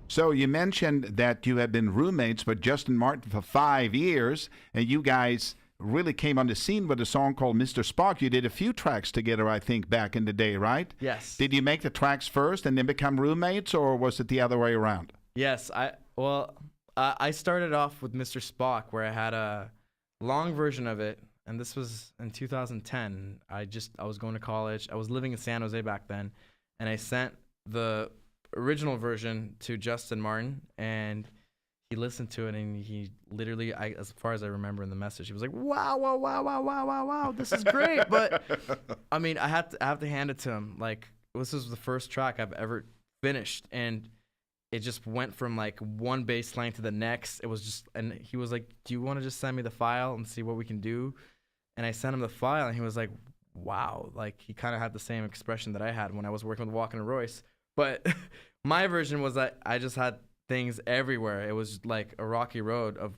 So you mentioned that you have been roommates with Justin Martin for 5 years, and you guys really came on the scene with a song called Mr. Spock. You did a few tracks together, I think, back in the day, right? Yes. Did you make the tracks first and then become roommates, or was it the other way around? Yes. I started off with Mr. Spock, where I had a long version of it, and this was in 2010. I was going to college. I was living in San Jose back then, and I sent the original version to Justin Martin, and he listened to it, and he literally, as far as I remember in the message, he was like, wow, wow, wow, wow, wow, wow, wow, this is great. But I mean, I have to hand it to him. Like, this was the first track I've ever finished, and it just went from like one bass line to the next. It was just, and he was like, do you want to just send me the file and see what we can do? And I sent him the file, and he was like, wow. Like, he kind of had the same expression that I had when I was working with Walker and Royce. But my version was that I just had things everywhere. It was like a rocky road of,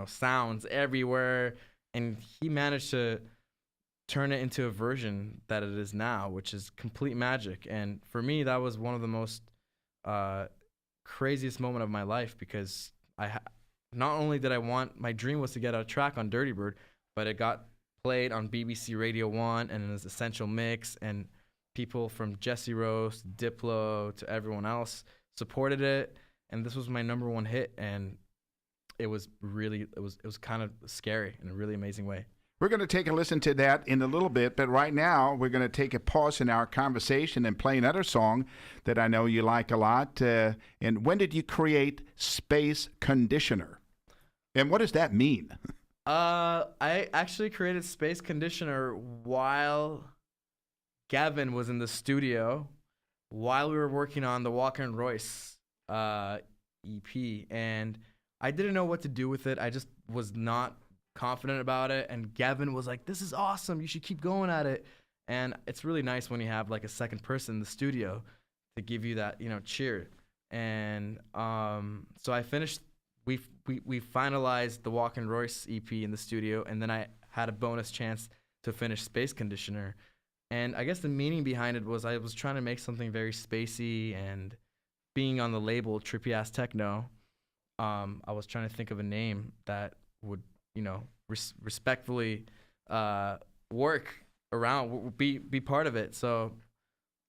sounds everywhere. And he managed to turn it into a version that it is now, which is complete magic. And for me, that was one of the most craziest moment of my life, because not only did I my dream was to get a track on Dirty Bird, but it got played on BBC Radio 1 and in its Essential Mix, and people from Jesse Rose, Diplo, to everyone else supported it, and this was my #1 hit, and it was kind of scary in a really amazing way. We're going to take a listen to that in a little bit, but right now we're going to take a pause in our conversation and play another song that I know you like a lot. And when did you create Space Conditioner? And what does that mean? I actually created Space Conditioner while Gavin was in the studio, while we were working on the Walker and Royce EP, and I didn't know what to do with it. I just was not confident about it, and Gavin was like, this is awesome, you should keep going at it. And it's really nice when you have like a second person in the studio to give you that, cheer. And so I finished, we finalized the Walker and Royce EP in the studio, and then I had a bonus chance to finish Space Conditioner. And I guess the meaning behind it was I was trying to make something very spacey, and being on the label Trippy Ass Techno, I was trying to think of a name that would, respectfully work around, be part of it. So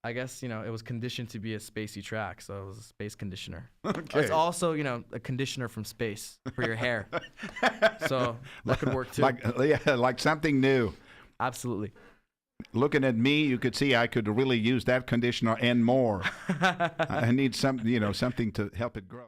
I guess, it was conditioned to be a spacey track, so it was a Space Conditioner. Okay. It's also, a conditioner from space for your hair. So that could work too. Like something new. Absolutely. Looking at me, you could see I could really use that conditioner and more. I need something to help it grow.